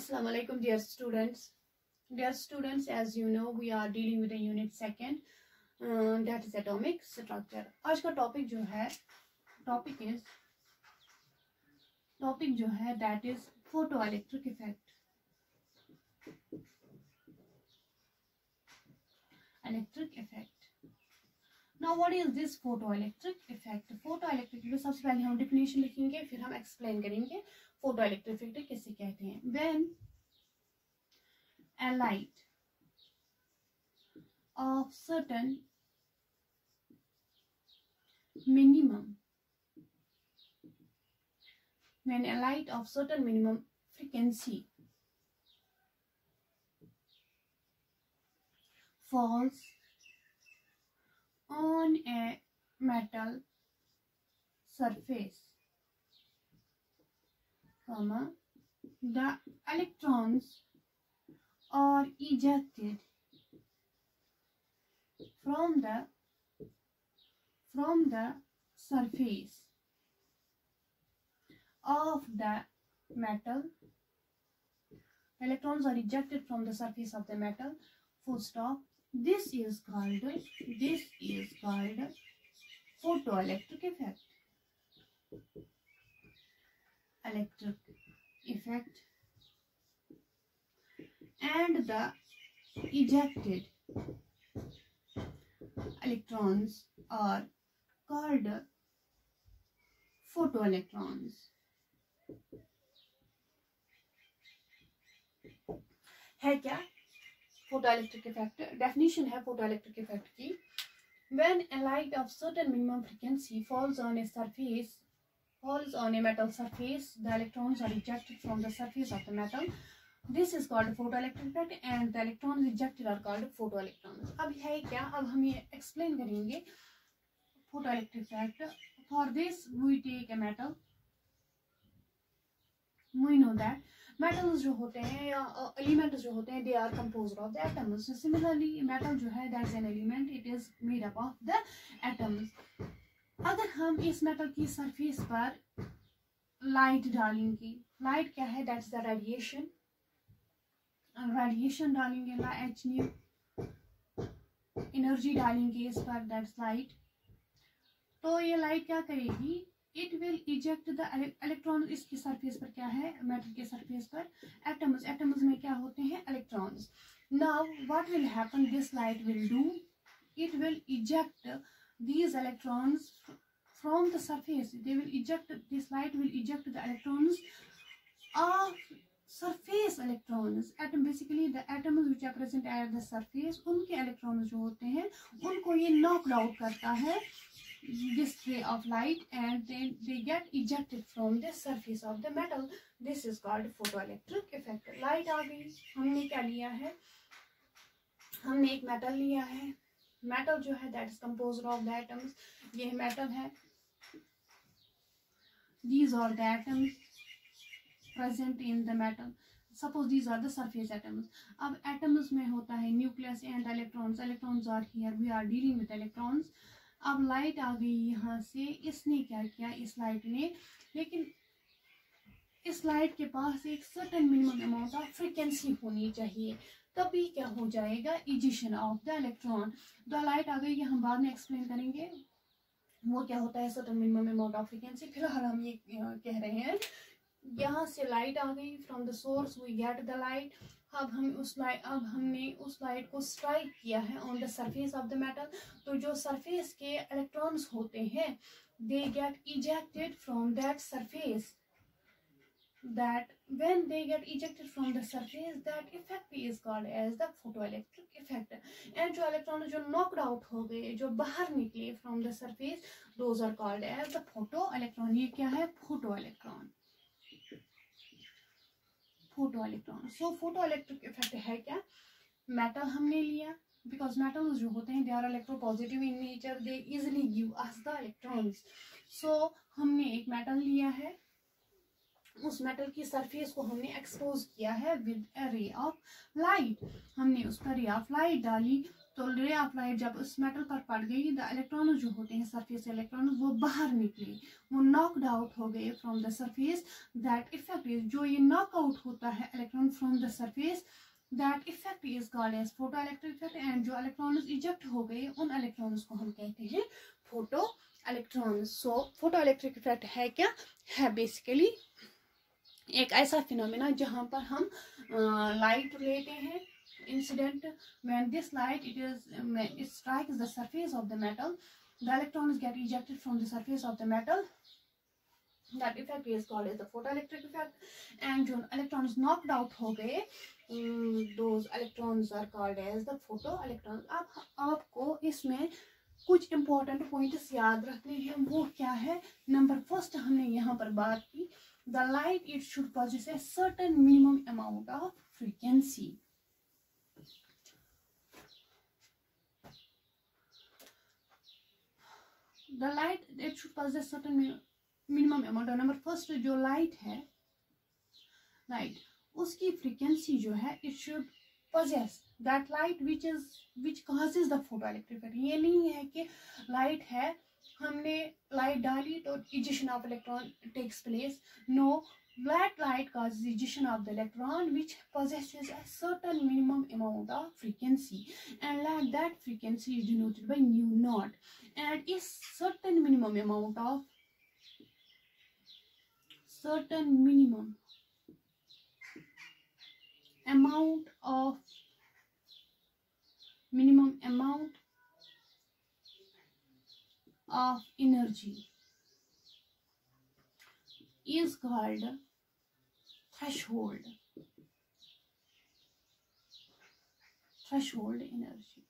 Assalamu alaikum dear students. Dear students, as you know, we are dealing with the unit second, that is atomic structure. आज का topic जो है that is photoelectric effect. Electric effect. Now what is this photoelectric effect? Photoelectric effect सबसे पहले हम definition लिखेंगे, फिर हम explain करेंगे photoelectric effect किसे कहते हैं. When a light of certain minimum frequency falls on a metal surface, the electrons are ejected from the surface of the metal. Electrons are ejected from the surface of the metal. Full stop. This is called photoelectric effect. Electric effect. And the ejected electrons are called photoelectrons. है क्या photoelectric effect? Definition है photoelectric effect की. When a light of certain minimum frequency falls on a metal surface, the electrons are ejected from the surface of the metal. This is called photoelectric effect and the electrons ejected are called photoelectrons. अब है क्या, अब हम ये explain करेंगे photoelectric effect. For this we take a metal. We know that metals जो होते हैं या elements जो होते हैं, they are composed of the atoms. So similarly metal जो है, that is an element, it is made up of the atoms. अगर हम इस metal की surface पर light डालेंगे, light क्या है, that is the radiation डालेंगे, h nu, energy डालेंगे इस पर, that's light. तो ये light क्या करेगी, it will eject the electron. इसकी surface पर क्या है, metal के surface पर atoms में क्या होते हैं, electrons. Now what will happen, this light will do, it will eject these electrons from the surface. This light will eject the electrons of surface electrons. Basically the atoms which are present at the surface, उनके electrons जो होते हैं उनको ये knocked out करता है this ray of light, and then they get ejected from the surface of the metal. This is called photoelectric effect. Light आ गई, हमने क्या लिया है, हमने एक metal लिया है. Metal जो है that is composed of the atoms. ये metal है, these are the atoms present in the metal. Suppose these are the surface atoms. अब atoms में होता है nucleus and electrons. Electrons are here, we are dealing with electrons. अब light आ गई यहाँ से, इसने क्या किया, इस लाइट ने, लेकिन इस लाइट के पास एक certain minimum amount of frequency होनी चाहिए, तभी क्या हो जाएगा, ejection of the electron. The light आ गई, हम बाद में एक्सप्लेन करेंगे वो क्या होता है certain minimum amount of frequency. फिलहाल हम ये कह रहे हैं, यहाँ से लाइट आ गई, from the source we get the light. अब हमने उस लाइट को स्ट्राइक किया है on the surface of the metal. तो जो सरफेस के इलेक्ट्रॉन्स होते हैं, they get ejected from that surface. That when they get ejected from the surface, that effect is called as the photoelectric effect. And जो electron जो knocked out हो गए, जो बाहर निकले from the surface, those are called as the photoelectron. ये क्या है, photoelectron. So photoelectric effect है क्या, metal हमने लिया, because metals जो होते हैं they are electropositive in nature, they easily give us the electrons. So हमने एक metal लिया है, उस मेटल की सरफेस को हमने एक्सपोज किया है with a ray of light. हमने उस पर रे ऑफ लाइट डाली, तो रे ऑफ लाइट जब उस मेटल पर पड़ गई, द इलेक्ट्रॉन जो होते हैं सरफेस इलेक्ट्रॉन वो बाहर निकले, वो नॉकड आउट हो गए from the surface. That effect is, जो ये नॉक आउट होता है electron from the surface, that effect is called as photoelectric effect. And जो इलेक्ट्रॉन्स इजेक्ट हो गए उन इलेक्ट्रॉन्स को हम कहते हैं photoelectrons. So photoelectric effect है क्या, है बेसिकली एक ऐसा फिनोमेना जहाँ पर हम लाइट लेते हैं incident when this light it strikes the surface of the metal, the electrons get ejected from the surface of the metal. That effect is called as the photoelectric effect. And जो electrons knocked out हो गए, those electrons are called as the photoelectrons. अब आपको इसमें कुछ important points याद रखने हैं, वो क्या है। नंबर फर्स्ट हमने यहाँ पर बात की, the light it should possess a certain minimum amount of frequency. The light it should possess certain minimum amount. Number first जो लाइट है, लाइट उसकी फ्रीक्वेंसी जो है it should possess that light which causes the photoelectric effect. ये नहीं है कि light है, हमने लाइट डाली तो ejection of electron takes place. No, that light causes ejection of the electron which possesses a certain minimum amount of frequency, and that frequency is denoted by nu naught. And is certain minimum amount of energy is called threshold energy.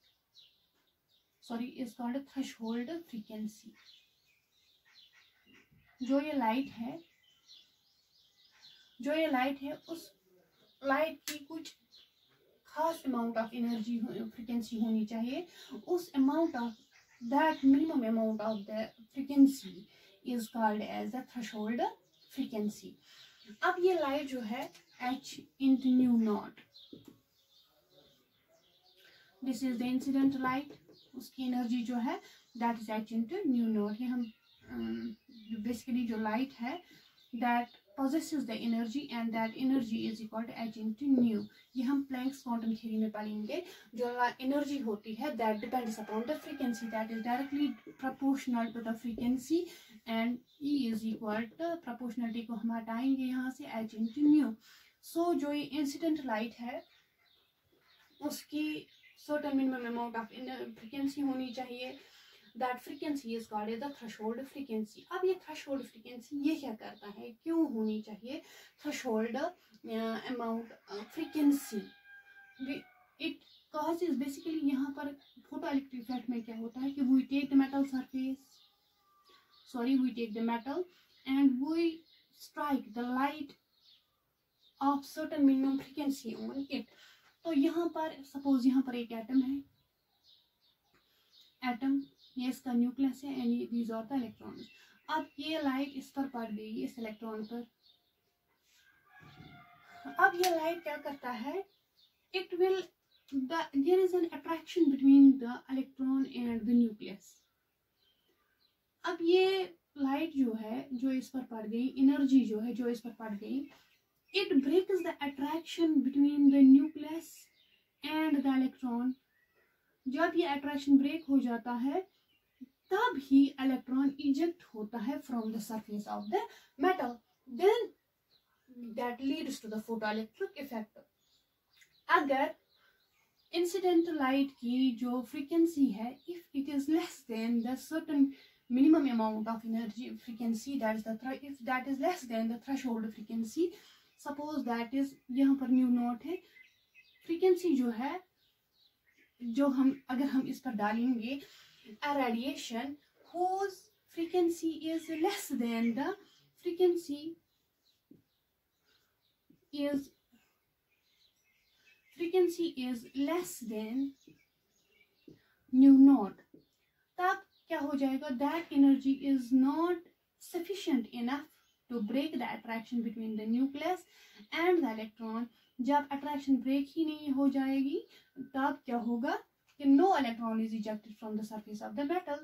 Sorry, is called threshold frequency. जो ये light है उस light की कुछ खास amount of energy frequency होनी चाहिए, उस amount of that minimum amount of the frequency is called as the threshold frequency. अब ये लाइट जो है h into nu naught, this is the incident light, उसकी एनर्जी जो है that is h into nu naught. ये हम basically जो लाइट है that possesses the energy and that energy is equal to h into nu. ये हम Planck's quantum theory में पढ़ेंगे. जो एनर्जी होती है that depends upon the frequency, that is directly proportional to the frequency, and E is equal to proportionality को हम हटाएंगे यहाँ से h into nu. So जो ये इंसिडेंट लाइट है उसकी certain minimum amount of frequency होनी चाहिए. That frequency is called as the threshold frequency. अब ये threshold frequency ये क्या करता है, क्यों होनी चाहिए threshold amount frequency? It causes basically यहाँ पर photoelectric effect में क्या होता है कि we take the metal surface, we take the metal and we strike the light of certain minimum frequency on it. तो यहाँ पर suppose यहाँ पर एक एटम है, एटम ये इसका न्यूक्लियस है and these are the electrons. अब ये लाइट इस पर पड़ गई, इस इलेक्ट्रॉन पर. अब ये लाइट क्या करता है, it will there is an attraction between the electron and the nucleus. अब ये लाइट जो है जो इस पर पड़ गई, एनर्जी जो है जो इस पर पड़ गई, it breaks the attraction between the nucleus and the electron. जब ये अट्रैक्शन ब्रेक हो जाता है तब ही इलेक्ट्रॉन इजेक्ट होता है from the surface of the metal. Then that leads to the photoelectric effect. अगर इंसिडेंट लाइट की जो फ्रीक्वेंसी है, if it is less than the certain minimum amount of energy frequency, that is the if that is less than the threshold frequency, suppose that is यहाँ पर new not है, frequency जो है जो हम अगर हम इस पर डालेंगे a radiation whose frequency is less than the frequency is less than nu naught, तब क्या हो जाएगा, that energy is not sufficient enough to break the attraction between the nucleus and the electron. जब attraction break ही नहीं हो जाएगी तब क्या होगा, no electron is ejected from the surface of the metal,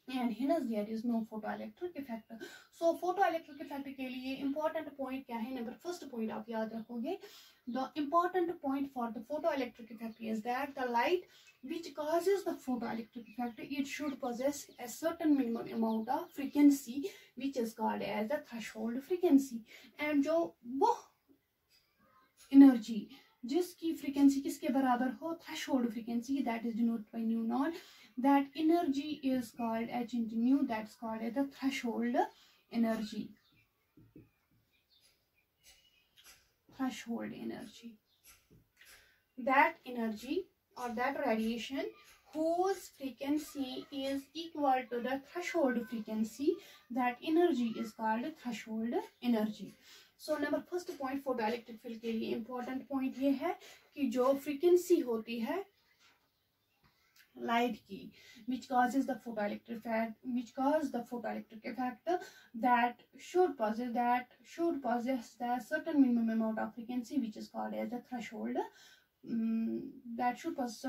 and hence there is no photoelectric effect. So photoelectric effect के लिए important point क्या है? Number first point आप याद रखोगे. The important point for the photoelectric effect is that the light which causes the photoelectric effect, it should possess a certain minimum amount of frequency which is called as the threshold frequency. And जो वो energy जिसकी frequency किसके बराबर हो, threshold frequency, that is denoted by nu naught. That energy is called H into nu, that's called as the threshold energy. Threshold energy. That energy or that radiation whose frequency is equal to the threshold frequency, that energy is called threshold energy. So number first point photoelectric field के लिए important point ये है कि जो frequency होती है light की, which causes the photoelectric effect, that should possess the certain minimum amount of frequency which is called as the threshold. That should possess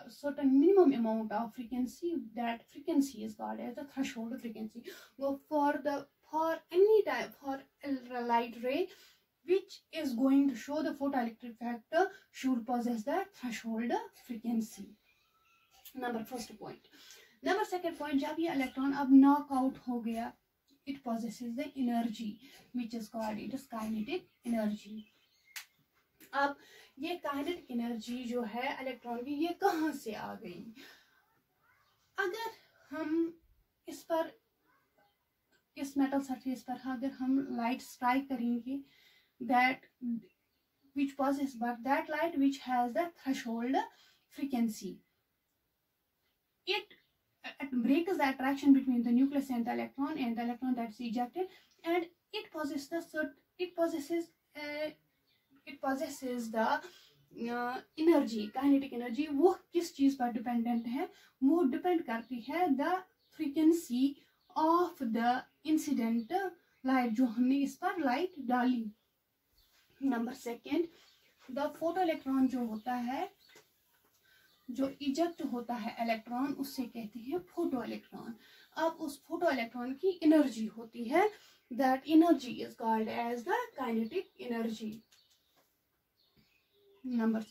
certain minimum amount of frequency. That frequency is called as the threshold frequency. Well, for any type for a light ray which is going to show the photoelectric effect should possess the threshold frequency. Number first point. Number second point, जब ये electron अब knock out हो गया, it possesses the energy which is called it is kinetic energy. अब ये kinetic energy जो है electron की, ये कहाँ से आ गई? अगर हम इस मेटल सरफेस पर अगर हम लाइट स्ट्राइक करेंगे, that which possesses, but that light which has the threshold frequency, it breaks the attraction between the nucleus and the electron that's ejected, and it possesses the energy, kinetic energy. वो किस चीज पर dependent है? वो depend करती है the frequency of the incident light, जो हमने इस पर लाइट डाली. नंबर सेकेंड, the photoelectron जो होता है, जो इजेक्ट होता है इलेक्ट्रॉन, उससे कहते हैं फोटो इलेक्ट्रॉन. अब उस फोटो इलेक्ट्रॉन की एनर्जी होती है, that energy is called as the kinetic energy. Number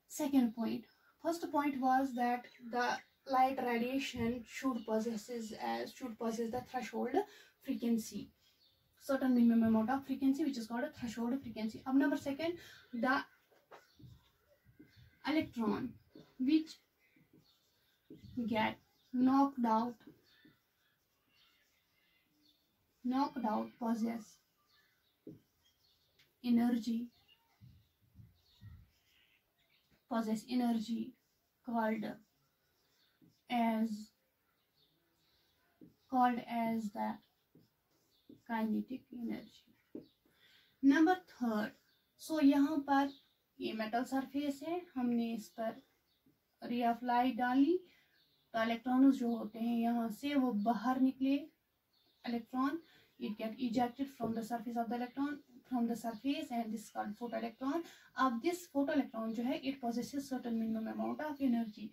second point. First point was that the light radiation should possess the threshold frequency, certain minimum amount of frequency which is called a threshold frequency. अब number second, the electron which get knocked out possess energy called as the kinetic energy. Number third, so यहाँ पर ये metal surface है, हमने इस पर ray of light डाली, तो इलेक्ट्रॉन जो होते हैं यहाँ से वो बाहर निकले. Electron it get ejected from the surface of the electron, from the surface, and this is called photoelectron. अब this photoelectron जो है, it possesses certain minimum amount of energy.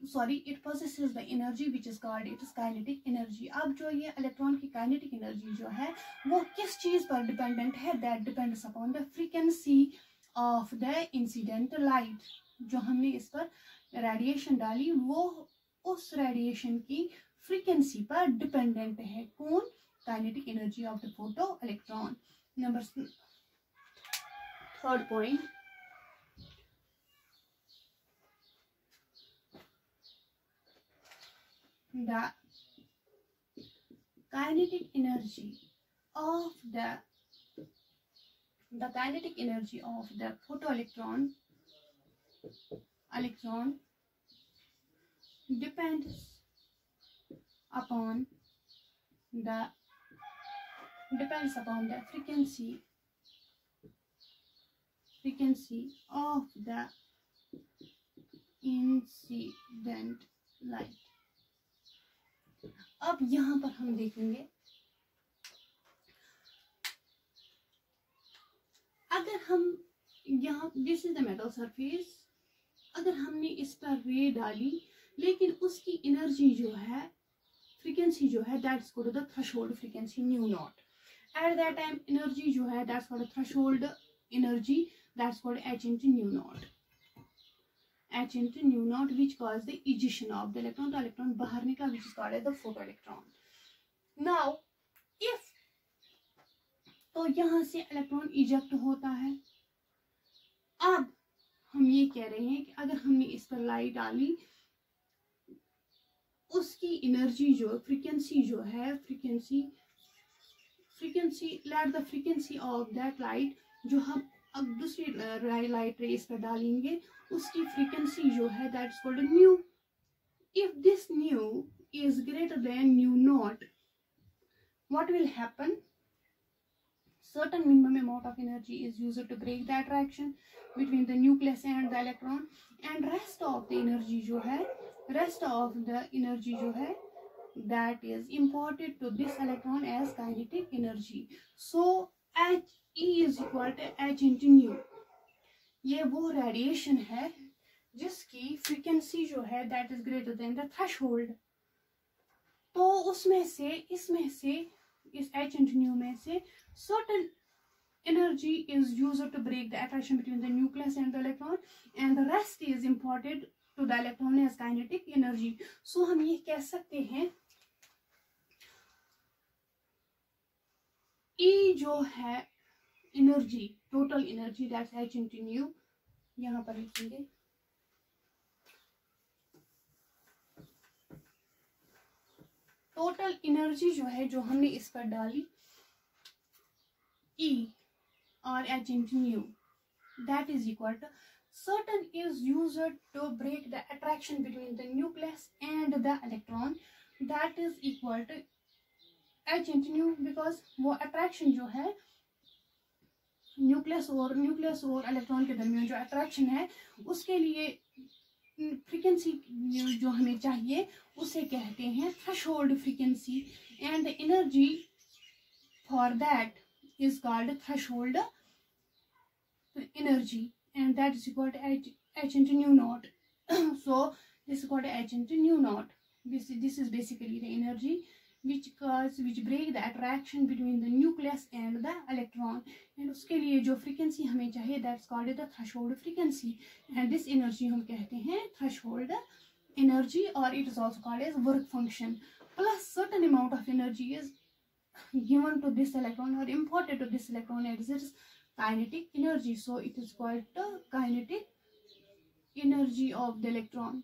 It possesses the energy which is called it is kinetic energy. अब जो ये electron की kinetic energy जो है, वो किस चीज पर डिपेंडेंट है? That depends upon the frequency of the incident light. जो हमने इस पर रेडिएशन डाली, वो उस रेडिएशन की फ्रीक्वेंसी पर डिपेंडेंट है. कौन? Kinetic energy of the photo electron. Number third point, the kinetic energy of the photoelectron depends upon the frequency of the incident light. अब यहाँ पर हम देखेंगे, अगर हम यहाँ, this is the metal surface, अगर हमने इस पर रे डाली लेकिन उसकी एनर्जी जो है, फ्रीक्वेंसी जो है, that's called the threshold frequency new not. Eight that time energy जो है that's called threshold energy, that's called h into nu naught, h into nu naught which causes the ejection of the electron, तो electron बाहर निकला, which is called as the photoelectron. Now if, तो यहाँ से electron eject होता है। अब हम ये कह रहे हैं कि अगर हमने इस पर लाइट डाली, उसकी एनर्जी जो, फ्रीक्वेंसी जो है, frequency let the frequency of that light, जो हम अब दूसरी लाइट रे इस पर डालेंगे, उसकी फ्रीक्वेंसी जो है that's called new. If this new is greater than nu not, what will happen? Certain minimum amount of energy is used to break the attraction between the nucleus and the electron, and rest of the energy जो है, that is imparted to this electron as kinetic energy. So H E is equal to H into nu. ये वो radiation है जिसकी frequency जो है that is greater than the threshold. तो उसमें से, इसमें से, इस H into nu में से certain energy is used to break the attraction between the nucleus and the electron, and the rest is imparted to the electron as kinetic energy. So हम ये कह सकते हैं E जो है energy, total energy, that's H into nu, यहाँ पर लिखेंगे टोटल एनर्जी जो है, जो हमने इस पर डाली, E or H into nu, that is equal to certain is used to break the attraction between the nucleus and the electron, that is equal to H into nu, because वो attraction जो है nucleus और electron के दरमियान जो attraction है, उसके लिए फ्रीक्वेंसी जो हमें चाहिए उसे कहते हैं threshold frequency, and energy for that is called threshold energy, and that is equal to H into nu naught. So this is called H into nu naught. This is basically the energy which break the attraction between the nucleus and the electron, and उसके लिए जो frequency हमें चाहिए that's called the threshold frequency, and this energy हम कहते हैं threshold energy, or it is also called as work function. Plus certain amount of energy is given to this electron or imparted to this electron as its kinetic energy, so it is called the kinetic energy of the electron.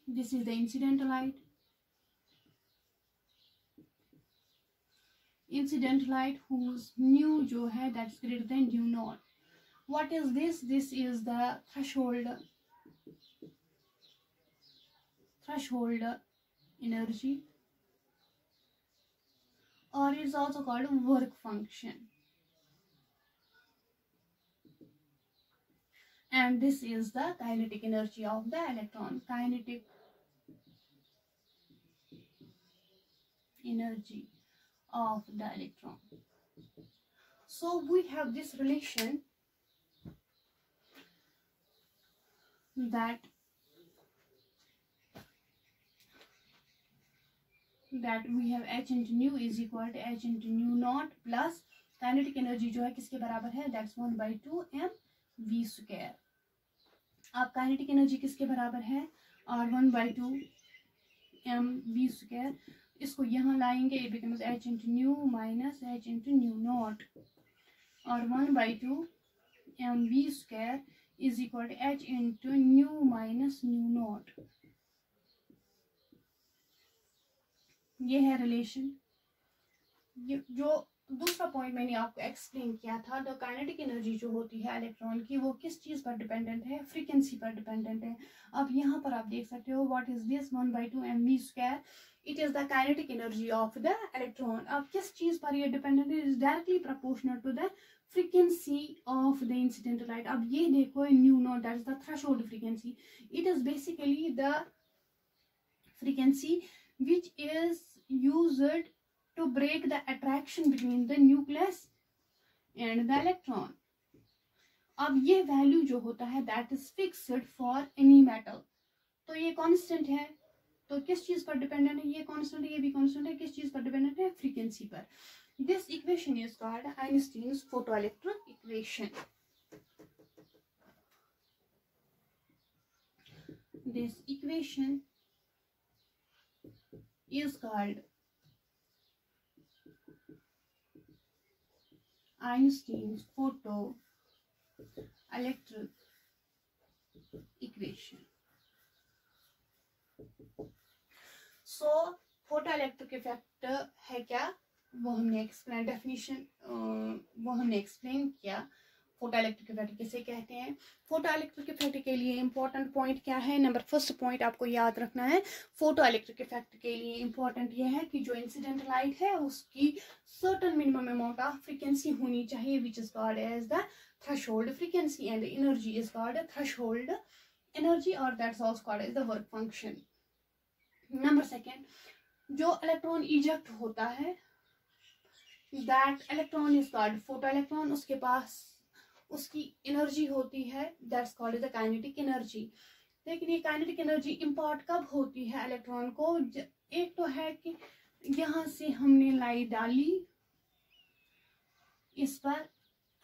This is the incident light. Incident light whose nu जो है that's greater than nu naught. What is this? This is the threshold energy, or it is also called work function, and this is the kinetic energy of the electron, kinetic energy of the electron. So we have this relation that we have H into nu is equal to H into nu naught plus kinetic energy जो है किसके बराबर है, that's 1/2 mv square. अब kinetic energy किसके बराबर है, और 1/2 mv square, इसको यहाँ लाएंगे, it becomes H into nu minus H into nu naught, और 1/2 mv square is equal to H into nu minus nu naught. ये है रिलेशन। जो दूसरा पॉइंट मैंने आपको एक्सप्लेन किया था, द काइनेटिक एनर्जी जो होती है इलेक्ट्रॉन की, वो किस चीज़ पर डिपेंडेंट है, फ्रीक्वेंसी पर डिपेंडेंट है। अब यहाँ पर आप देख सकते हो what is this 1/2 mv square, it is the kinetic energy of the electron. अब किस चीज़ पर ये डिपेंडेंट है, is directly proportional to the frequency of the incident light. अब ये देखो nu naught, that is the threshold frequency, it is basically the frequency which is used to break the attraction between the nucleus and the electron. अब ये value जो होता है that is fixed for any metal, तो ये constant है, तो किस चीज पर डिपेंडेंट है, ये कांस्टेंट है, ये भी कांस्टेंट है, किस चीज पर डिपेंडेंट है, फ्रीक्वेंसी पर। This equation is called Einstein's photoelectric equation. This equation is called Einstein's photoelectric equation. So photoelectric effect है क्या, वो हमने एक्सप्लेन डेफिनेशन वो हमने एक्सप्लेन किया। फोटोइलेक्ट्रिक इफेक्ट किसे कहते हैं। फोटोइलेक्ट्रिक इफेक्ट के लिए इंपॉर्टेंट पॉइंट क्या है, नंबर फर्स्ट पॉइंट आपको याद रखना है, फोटोइलेक्ट्रिक इफेक्ट के लिए इंपॉर्टेंट ये है कि जो इंसिडेंट लाइट है उसकी certain minimum amount of frequency होनी चाहिए which is called as the threshold frequency and energy is called threshold energy और that's also called as the work function. Number second, जो इलेक्ट्रॉन इजेक्ट होता है that electron is called photo electron, उसके पास उसकी energy होती है that's called the kinetic energy. लेकिन ये काइनेटिक एनर्जी इम्पार्ट कब होती है इलेक्ट्रॉन को, एक तो है कि यहाँ से हमने लाइट डाली इस पर,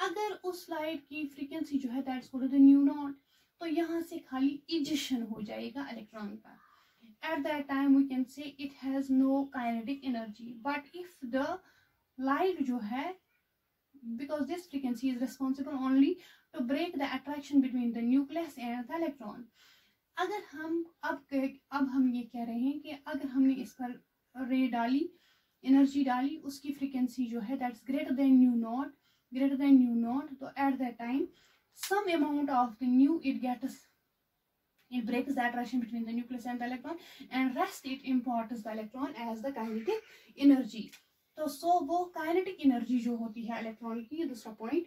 अगर उस लाइट की फ्रीक्वेंसी जो है that's called the nu naught, तो यहाँ से खाली इजेक्शन हो जाएगा इलेक्ट्रॉन का। At that time we can say it has no kinetic energy, but if the light जो है because this frequency is responsible only to break the attraction between the nucleus and the electron। अगर हम अब हम ये कह रहे हैं कि अगर हमने इस पर रे डाली, एनर्जी डाली, उसकी फ्रीक्वेंसी जो है that's greater than nu naught, तो at that time some amount of the new it breaks the attraction between the nucleus and the electron and rest it imparts the electron as the kinetic energy। तो सो वो kinetic energy जो होती है electron की, दूसरा point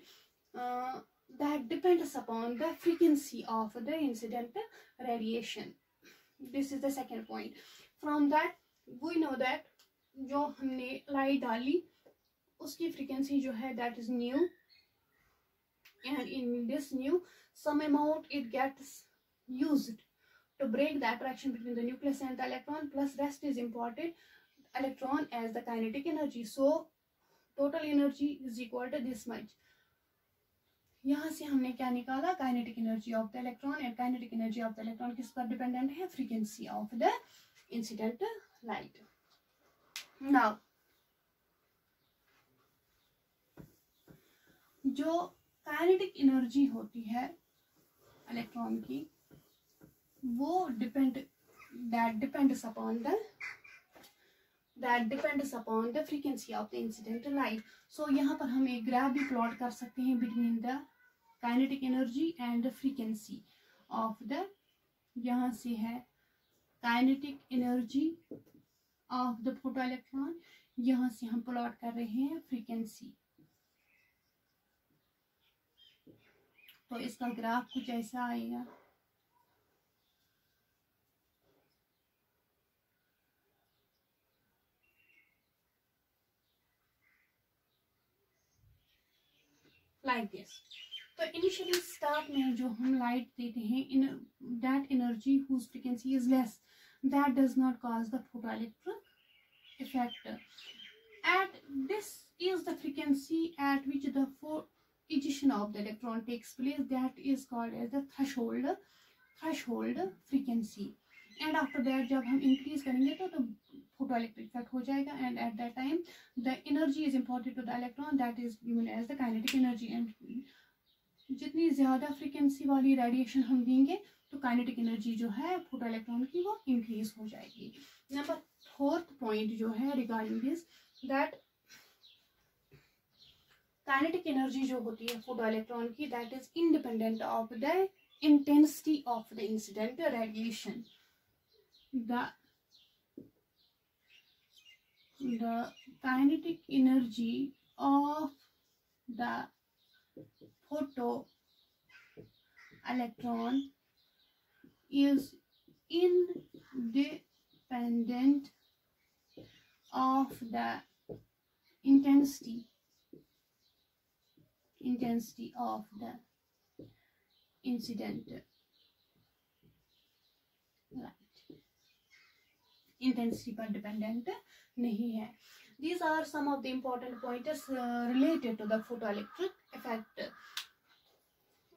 that depends upon the frequency of the incident radiation. This is the second point. From that we know that जो हमने light डाली उसकी फ्रीक्वेंसी जो है that is nu and in this nu some amount it gets used to break the attraction between the nucleus and the electron, plus rest is imparted electron as the kinetic energy। so total energy is equal to this much। यहाँ से हमने क्या निकाला, kinetic energy of the electron, and kinetic energy of the electron किस पर dependent है, frequency of the incident light. Now जो kinetic energy होती है इलेक्ट्रॉन की वो depends upon the frequency of the incident light। so यहाँ पर हम एक ग्राफ भी प्लॉट कर सकते हैं between the kinetic energy and the frequency of the, यहाँ से है kinetic energy of the photoelectron, यहाँ से हम प्लॉट कर रहे हैं frequency। तो इसका ग्राफ कुछ ऐसा आएगा। Like this. तो इनिशियली स्टार्ट में जो हम लाइट देते हैं in that energy whose frequency is less, that does not cause the photoelectric effect. At this is the frequency at which the ejection of the electron takes place, that is called as the threshold frequency। and after that जब हम increase करेंगे तो photoelectric effect हो जाएगा, and at that time the energy is imparted to the electron that is given as the kinetic energy। and जितनी ज्यादा frequency वाली radiation हम देंगे तो काइनेटिक एनर्जी जो है फोटो इलेक्ट्रॉन की वो इंक्रीज हो जाएगी। नंबर फोर्थ पॉइंट जो है regarding this that kinetic energy जो होती है फोटो इलेक्ट्रॉन की that is independent of the intensity of the incident radiation. the kinetic energy of the photo electron is independent of the intensity of the incident light intensity पर dependent नहीं है। These are some of the important pointers related to the photoelectric effect.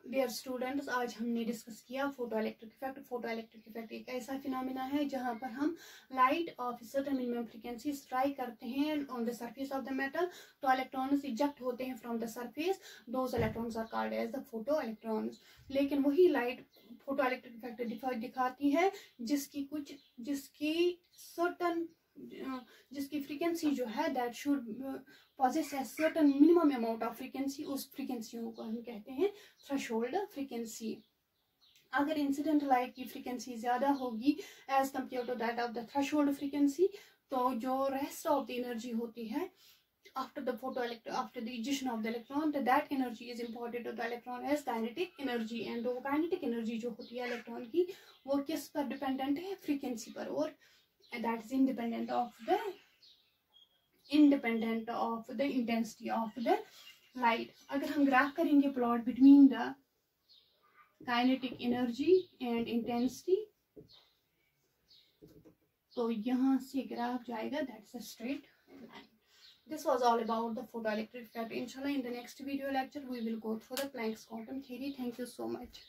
Dear students, आज हमने discuss किया photoelectric effect. Photoelectric effect एक ऐसा phenomena है जहां पर हम light of certain minimum frequency strike करते हैं on the surface of the metal, तो इलेक्ट्रॉन्स इजेक्ट होते हैं from the surface, those electrons are called as the photoelectrons. लेकिन वही लाइट फोटो इलेक्ट्रिक इफेक्ट दिखाती है जिसकी फ्रीक्वेंसी जो है that should possess a certain minimum amount of frequency, उस फ्रीक्वेंसियों को हम कहते हैं थ्रेशोल्ड फ्रीक्वेंसी। अगर इंसिडेंट लाइट की फ्रीक्वेंसी ज्यादा होगी as compare to that of the threshold frequency, तो जो रेस्ट ऑफ द एनर्जी होती है after the ejection of the electron, that energy is imparted to the electron as kinetic energy, and वो kinetic energy जो होती है electron की वो किस पर डिपेंडेंट है, फ्रीक्वेंसी पर, और that is independent of the intensity of the light. अगर हम ग्राफ करेंगे plot between the kinetic energy and intensity, तो यहाँ से ग्राफ जाएगा, that's a straight line. This was all about the photoelectric effect. Inshallah, in the next video lecture, we will go through the Planck's quantum theory. Thank you so much.